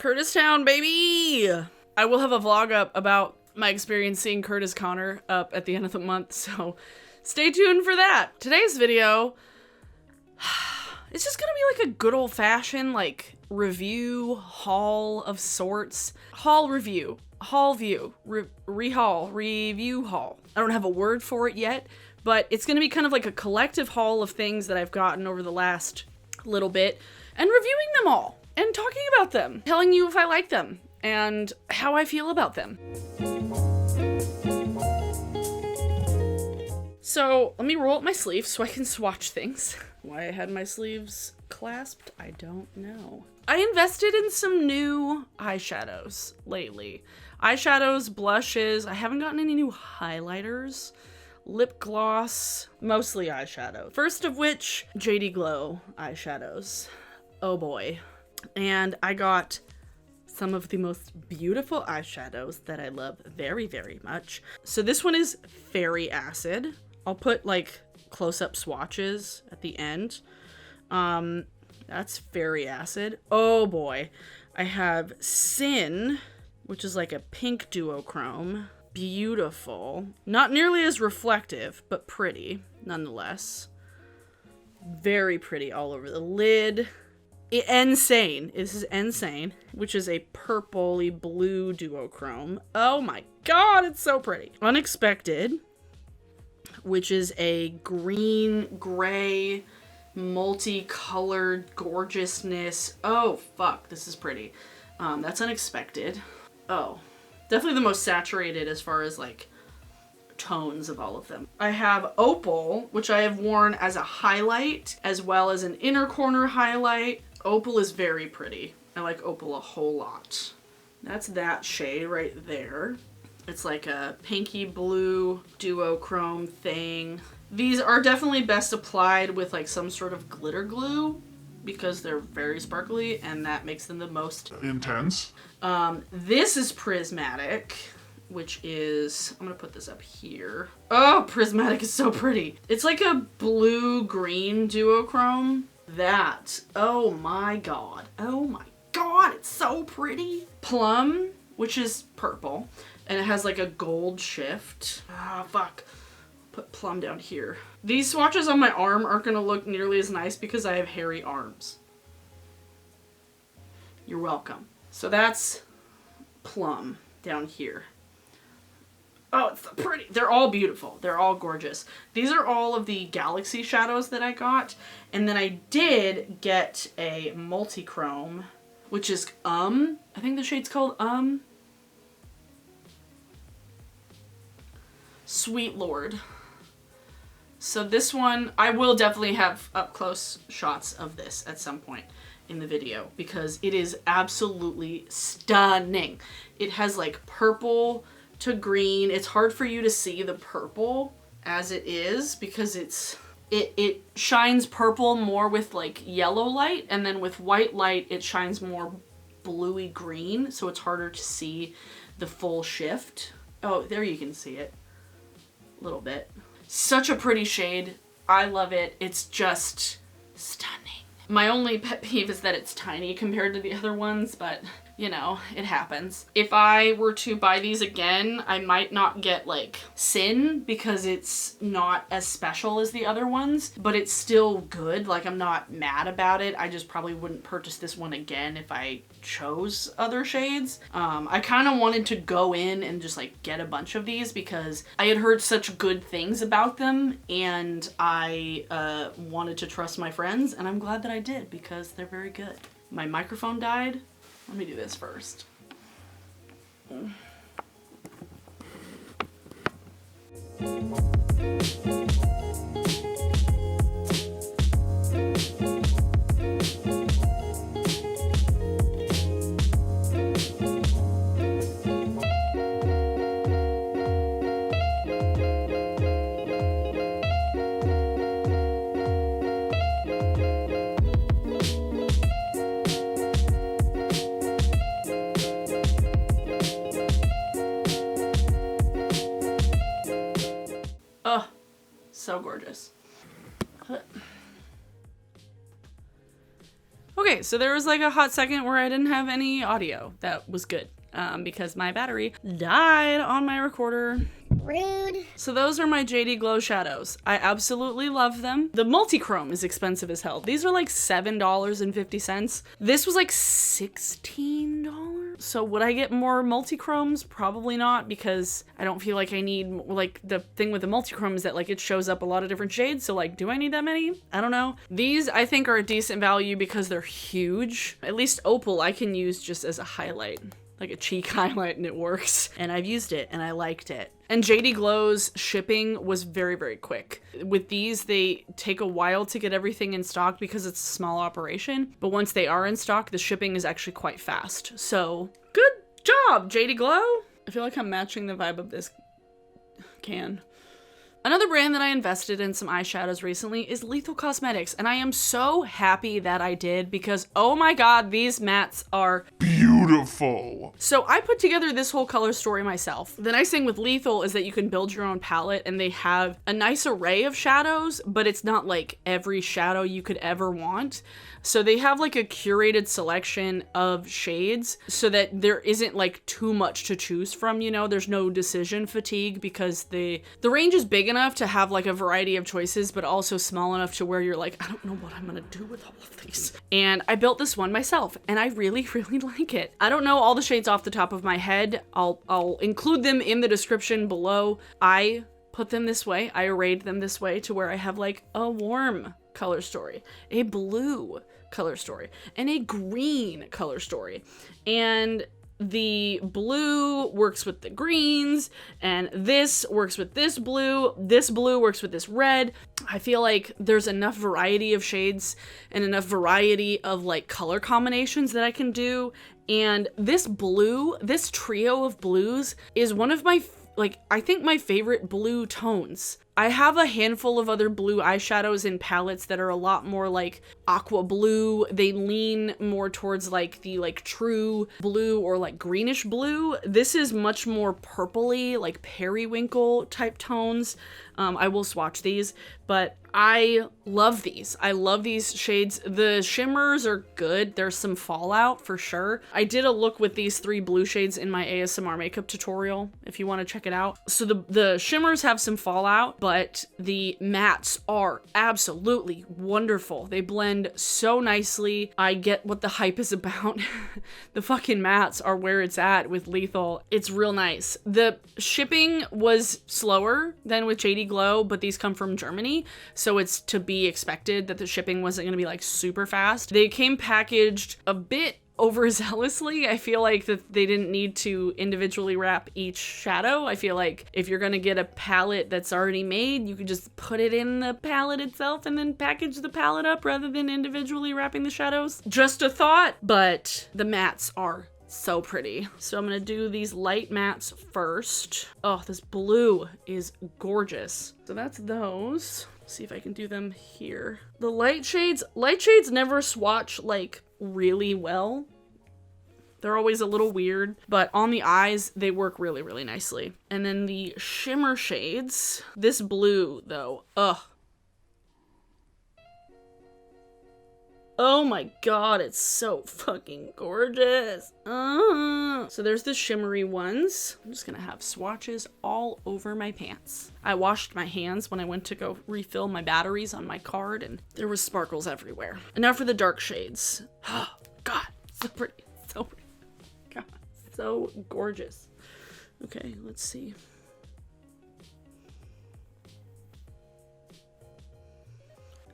Curtis Town, baby! I will have a vlog up about my experience seeing Curtis Connor up at the end of the month, so stay tuned for that. Today's video, it's just gonna be like a good old-fashioned, like, review, haul of sorts. Haul review. Haul view. Rehaul. Review haul. I don't have a word for it yet, but it's gonna be kind of like a collective haul of things that I've gotten over the last little bit, and reviewing them all, and talking about them, telling you if I like them, and how I feel about them. So, let me roll up my sleeves so I can swatch things. Why I had my sleeves clasped, I don't know. I invested in some new eyeshadows lately. Eyeshadows, blushes, I haven't gotten any new highlighters, lip gloss, mostly eyeshadow. First of which, JD Glow eyeshadows. Oh boy. And I got some of the most beautiful eyeshadows that I love very, very much. So this one is Fairy Acid. I'll put like close-up swatches at the end. That's Fairy Acid. Oh boy. I have Sin, which is like a pink duochrome. Beautiful. Not nearly as reflective, but pretty nonetheless. Very pretty all over the lid. Insane. This is Insane, which is a purpley blue duochrome. Oh my god, it's so pretty. Unexpected, which is a green, gray, multicolored gorgeousness. Oh fuck, this is pretty. That's Unexpected. Oh. Definitely the most saturated as far as like tones of all of them. I have Opal, which I have worn as a highlight as well as an inner corner highlight. Opal is very pretty. I like Opal a whole lot. That's that shade right there. It's like a pinky blue duochrome thing. These are definitely best applied with like some sort of glitter glue because they're very sparkly and that makes them the most intense. This is Prismatic, which is, I'm gonna put this up here. Oh, Prismatic is so pretty. It's like a blue-green duochrome. That, oh my god. Oh my god, it's so pretty. Plum, which is purple, and it has like a gold shift. Ah, fuck. Put Plum down here. These swatches on my arm aren't gonna look nearly as nice because I have hairy arms. You're welcome. So that's Plum down here. Oh, it's so pretty. They're all beautiful. They're all gorgeous. These are all of the Galaxy shadows that I got. And then I did get a multi-chrome, which is I think the shade's called Sweet Lord. So this one, I will definitely have up close shots of this at some point in the video because it is absolutely stunning. It has like purple to green. It's hard for you to see the purple as it is because it shines purple more with like yellow light, and then with white light it shines more bluey green, so it's harder to see the full shift. Oh, there you can see it a little bit. Such a pretty shade. I love it. It's just stunning. My only pet peeve is that it's tiny compared to the other ones, but you know, it happens. If I were to buy these again, I might not get like Sin because it's not as special as the other ones, but it's still good. Like, I'm not mad about it. I just probably wouldn't purchase this one again if I chose other shades. I kind of wanted to go in and just like get a bunch of these because I had heard such good things about them, and I wanted to trust my friends, and I'm glad that I did because they're very good. My microphone died. Let me do this first. Oh, so gorgeous. Okay, Okay, so there was like a hot second where I didn't have any audio. That was good. Because my battery died on my recorder. Rude. So those are my JD Glow shadows. I absolutely love them. The multi-chrome is expensive as hell. These are like $7.50. This was like $16. So would I get more multi-chromes? Probably not, because I don't feel like I need, like, the thing with the multi-chrome is that like it shows up a lot of different shades. So like, do I need that many? I don't know. These I think are a decent value because they're huge. At least Opal I can use just as a highlight. Like a cheek highlight, and it works. And I've used it and I liked it. And JD Glow's shipping was very, very quick. With these, they take a while to get everything in stock because it's a small operation. But once they are in stock, the shipping is actually quite fast. So good job, JD Glow. I feel like I'm matching the vibe of this can. Another brand that I invested in some eyeshadows recently is Lethal Cosmetics, and I am so happy that I did because, oh my god, these mattes are beautiful. So I put together this whole color story myself. The nice thing with Lethal is that you can build your own palette, and they have a nice array of shadows, but it's not like every shadow you could ever want. So they have like a curated selection of shades so that there isn't like too much to choose from, you know, there's no decision fatigue because the range is big enough to have like a variety of choices, but also small enough to where you're like, I don't know what I'm gonna do with all of these. And I built this one myself and I really, really like it. I don't know all the shades off the top of my head. I'll include them in the description below. I put them this way. I arrayed them this way to where I have like a warm color story, a blue color story, and a green color story. And the blue works with the greens, and this works with this blue works with this red. I feel like there's enough variety of shades and enough variety of like color combinations that I can do. And this blue, this trio of blues is one of my I think my favorite blue tones. I have a handful of other blue eyeshadows in palettes that are a lot more like aqua blue. They lean more towards like the like true blue or like greenish blue. This is much more purpley, like periwinkle type tones. I will swatch these, but I love these. I love these shades. The shimmers are good. There's some fallout for sure. I did a look with these 3 blue shades in my ASMR makeup tutorial, if you want to check it out. So the shimmers have some fallout, but the mattes are absolutely wonderful. They blend so nicely. I get what the hype is about. The fucking mattes are where it's at with Lethal. It's real nice. The shipping was slower than with JD Glow, but these come from Germany, so it's to be expected that the shipping wasn't going to be like super fast. They came packaged a bit overzealously. I feel like that they didn't need to individually wrap each shadow. I feel like if you're gonna get a palette that's already made, you could just put it in the palette itself and then package the palette up rather than individually wrapping the shadows. Just a thought, but the mattes are so pretty. So I'm gonna do these light mattes first. Oh, this blue is gorgeous. So that's those. See if I can do them here. The light shades never swatch like really well. They're always a little weird, but on the eyes, they work really, really nicely. And then the shimmer shades, this blue though, ugh. Oh my god, it's so fucking gorgeous. So there's the shimmery ones. I'm just gonna have swatches all over my pants. I washed my hands when I went to go refill my batteries on my card, and there was sparkles everywhere. And now for the dark shades. Oh god, so pretty, so pretty. God, so gorgeous. Okay, let's see.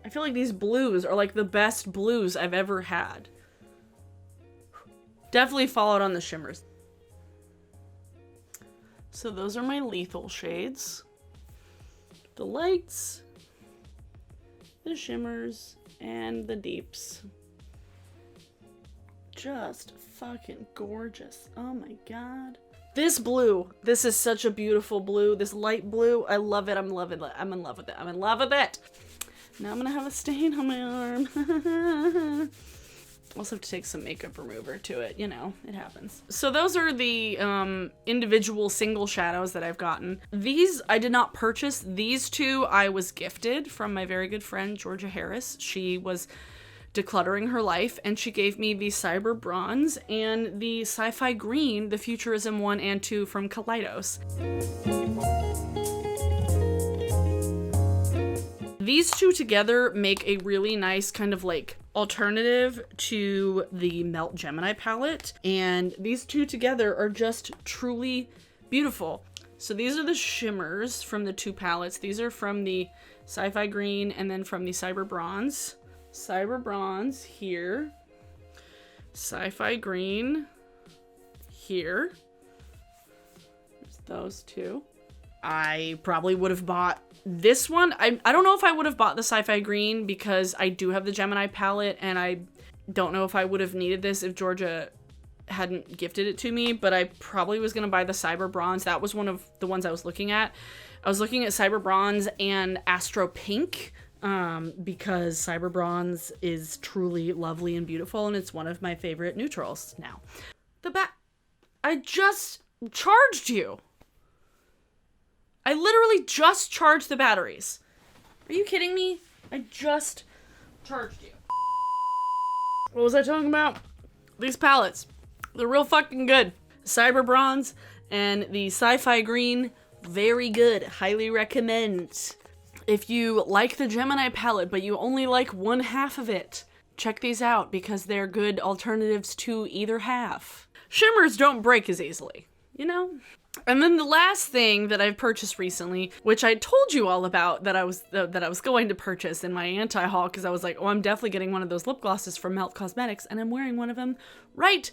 I feel like these blues are like the best blues I've ever had. Definitely followed on the shimmers. So those are my Lethal shades. The lights, the shimmers, and the deeps. Just fucking gorgeous. Oh my god. This blue, this is such a beautiful blue. This light blue, I love it. I'm loving it. I'm in love with it. I'm in love with it. Now I'm gonna have a stain on my arm. Also have to take some makeup remover to it, you know, it happens. So those are the individual single shadows that I've gotten. These I did not purchase. These two I was gifted from my very good friend, Georgia Harris. She was decluttering her life, and she gave me the Cyber Bronze and the Sci-Fi Green, the Futurism 1 and 2 from Kaleidos. These two together make a really nice kind of like alternative to the Melt Gemini palette, and these two together are just truly beautiful. So these are the shimmers from the two palettes. These are from the Sci-Fi Green and then from the Cyber Bronze. Cyber Bronze here. Sci-Fi Green here. There's those two. I probably would have bought this one. I don't know if I would have bought the Sci-Fi Green because I do have the Gemini palette, and I don't know if I would have needed this if Georgia hadn't gifted it to me, but I probably was going to buy the Cyber Bronze. That was one of the ones I was looking at. I was looking at Cyber Bronze and Astro Pink because Cyber Bronze is truly lovely and beautiful, and it's one of my favorite neutrals now. I just charged you. I literally just charged the batteries. Are you kidding me? I just charged you. What was I talking about? These palettes. They're real fucking good. Cyber Bronze and the Sci-Fi Green, very good. Highly recommend. If you like the Gemini palette, but you only like one half of it, check these out because they're good alternatives to either half. Shimmers don't break as easily, you know? And then the last thing that I've purchased recently, which I told you all about that I was going to purchase in my anti-haul, because I was like, oh, I'm definitely getting one of those lip glosses from Melt Cosmetics, and I'm wearing one of them right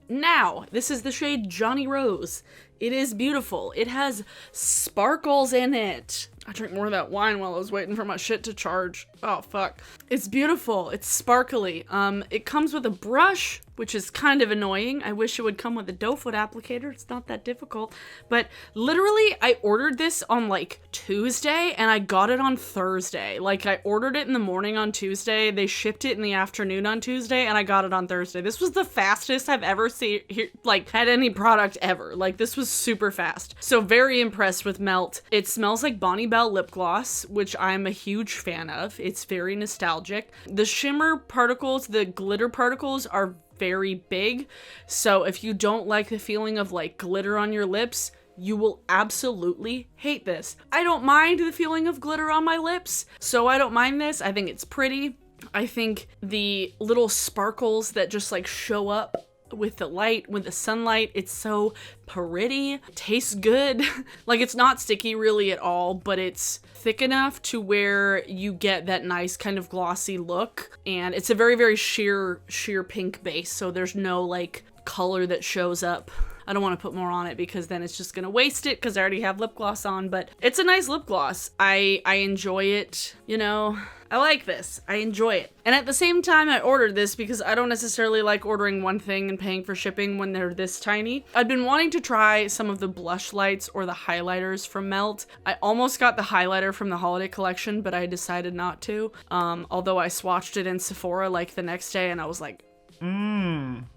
now. This is the shade Johnny Rose. It is beautiful. It has sparkles in it. I drank more of that wine while I was waiting for my shit to charge. Oh, fuck. It's beautiful. It's sparkly. It comes with a brush, which is kind of annoying. I wish it would come with a doe foot applicator. It's not that difficult. But literally, I ordered this on like Tuesday and I got it on Thursday. Like, I ordered it in the morning on Tuesday. They shipped it in the afternoon on Tuesday and I got it on Thursday. This was the fastest I've ever had any product ever. Like, this was super fast. So very impressed with Melt. It smells like Bonnie Bell lip gloss, which I'm a huge fan of. It's very nostalgic. The shimmer particles, the glitter particles are very big. So if you don't like the feeling of like glitter on your lips, you will absolutely hate this. I don't mind the feeling of glitter on my lips, so I don't mind this. I think it's pretty. I think the little sparkles that just like show up with the light, with the sunlight, it's so pretty. Tastes good. Like, it's not sticky really at all, but it's thick enough to where you get that nice kind of glossy look. And it's a very, very sheer pink base, so there's no like color that shows up. I don't want to put more on it because then it's just gonna waste it because I already have lip gloss on, but it's a nice lip gloss. I enjoy it, you know. I like this. I enjoy it. And at the same time, I ordered this because I don't necessarily like ordering one thing and paying for shipping when they're this tiny. I'd been wanting to try some of the blush lights or the highlighters from Melt. I almost got the highlighter from the holiday collection, but I decided not to. Although I swatched it in Sephora like the next day and I was like,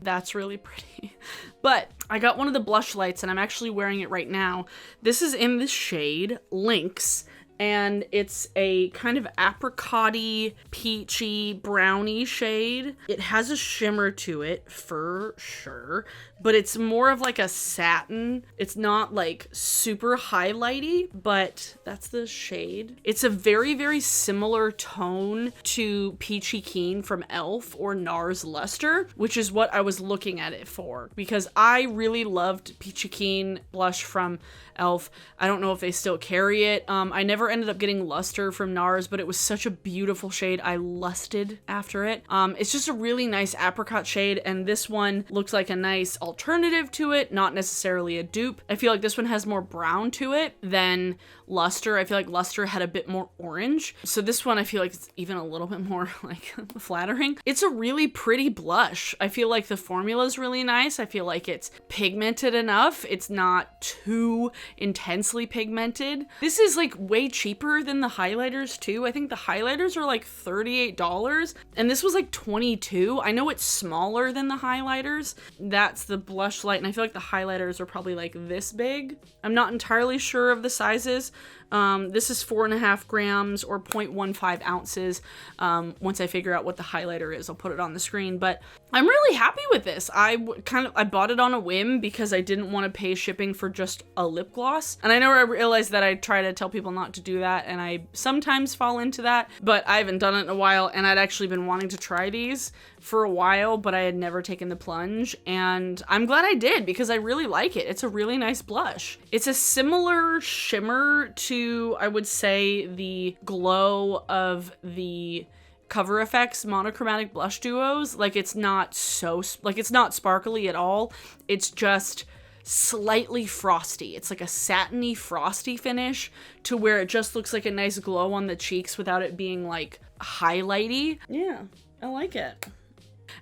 that's really pretty. But I got one of the blush lights and I'm actually wearing it right now. This is in the shade Lynx. And it's a kind of apricot-y, peachy, browny shade. It has a shimmer to it, for sure. But it's more of like a satin. It's not like super highlighty, but that's the shade. It's a very, very similar tone to Peachy Keen from e.l.f. or NARS Luster, which is what I was looking at it for. Because I really loved Peachy Keen blush from e.l.f. I don't know if they still carry it. I never ended up getting Luster from NARS, but it was such a beautiful shade. I lusted after it. It's just a really nice apricot shade, and this one looks like a nice alternative to it, not necessarily a dupe. I feel like this one has more brown to it than Luster. I feel like Luster had a bit more orange. So this one I feel like it's even a little bit more like flattering. It's a really pretty blush. I feel like the formula is really nice. I feel like it's pigmented enough. It's not too intensely pigmented. This is like way cheaper than the highlighters too. I think the highlighters are like $38 and this was like $22. I know it's smaller than the highlighters. That's the Blushlight, and I feel like the highlighters are probably like this big. I'm not entirely sure of the sizes. This is 4.5 grams or 0.15 ounces. Once I figure out what the highlighter is, I'll put it on the screen, but I'm really happy with this. I bought it on a whim because I didn't want to pay shipping for just a lip gloss. And I know I realized that I try to tell people not to do that, and I sometimes fall into that, but I haven't done it in a while, and I'd actually been wanting to try these for a while, but I had never taken the plunge, and I'm glad I did because I really like it. It's a really nice blush. It's a similar shimmer to, I would say, the glow of the Cover FX monochromatic blush duos. Like, it's not so, like, it's not sparkly at all. It's just slightly frosty. It's like a satiny frosty finish to where it just looks like a nice glow on the cheeks without it being like highlighty. Yeah, I like it.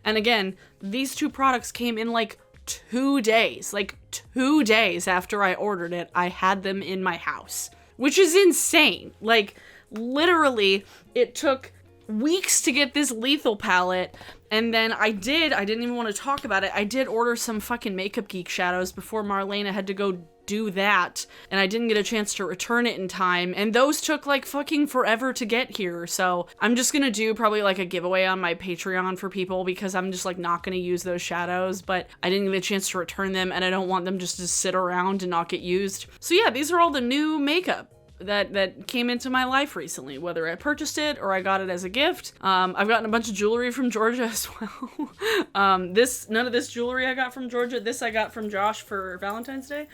And again, these two products came in like 2 days. Like 2 days after I ordered it, I had them in my house, which is insane. Like, literally, it took weeks to get this Lethal palette, and then I didn't even want to talk about it. I did order some fucking Makeup Geek shadows before Marlena had to go do that, and I didn't get a chance to return it in time, and those took like fucking forever to get here. So I'm just gonna do probably like a giveaway on my Patreon for people because I'm just like not gonna use those shadows, but I didn't get a chance to return them, and I don't want them just to sit around and not get used. So yeah, these are all the new makeup that came into my life recently, whether I purchased it or I got it as a gift. I've gotten a bunch of jewelry from Georgia as well. None of this jewelry I got from Georgia. This I got from Josh for Valentine's Day.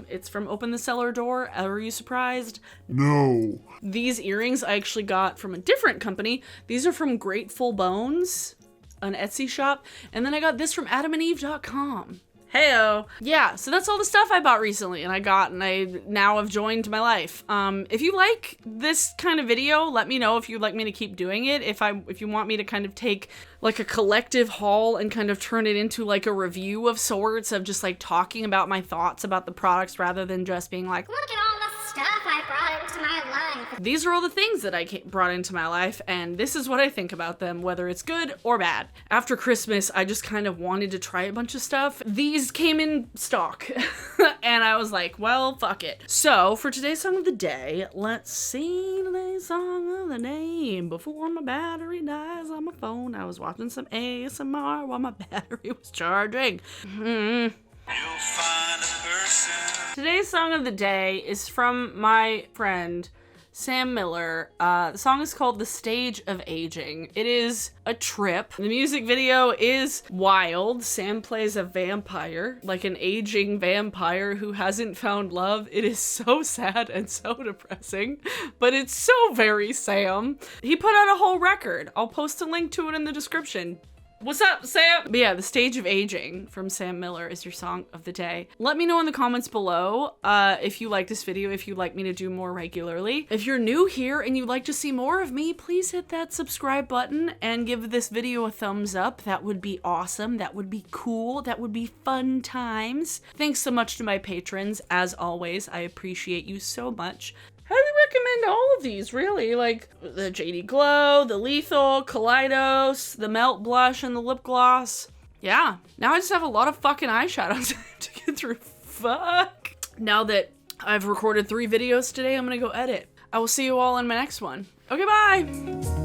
It's from Open the Cellar Door. Are you surprised? No. These earrings I actually got from a different company. These are from Grateful Bones, an Etsy shop. And then I got this from adamandeve.com. Heyo. Yeah, so that's all the stuff I bought recently and I now have joined my life. If you like this kind of video, let me know if you'd like me to keep doing it. If you want me to kind of take like a collective haul and kind of turn it into like a review of sorts of just like talking about my thoughts about the products rather than just being like, look at all the stuff I brought into my life. These are all the things that I brought into my life, and this is what I think about them, whether it's good or bad. After Christmas, I just kind of wanted to try a bunch of stuff. These came in stock, and I was like, well, fuck it. So, for today's song of the day, let's see today's song of the day. Before my battery dies on my phone, I was watching some ASMR while my battery was charging. You'll find a person. Today's song of the day is from my friend Sam Miller. The song is called The Stage of Aging. It is a trip. The music video is wild. Sam plays a vampire, like an aging vampire who hasn't found love. It is so sad and so depressing, but it's so very Sam. He put out a whole record. I'll post a link to it in the description. What's up, Sam? But yeah, The Stage of Aging from Sam Miller is your song of the day. Let me know in the comments below if you like this video, if you'd like me to do more regularly. If you're new here and you'd like to see more of me, please hit that subscribe button and give this video a thumbs up. That would be awesome. That would be cool. That would be fun times. Thanks so much to my patrons. As always, I appreciate you so much. Highly recommend all of these, really. Like the JD Glow, the Lethal, Kaleidos, the Melt Blush, and the Lip Gloss. Yeah, now I just have a lot of fucking eyeshadows to get through. Fuck. Now that I've recorded 3 videos today, I'm gonna go edit. I will see you all in my next one. Okay, bye!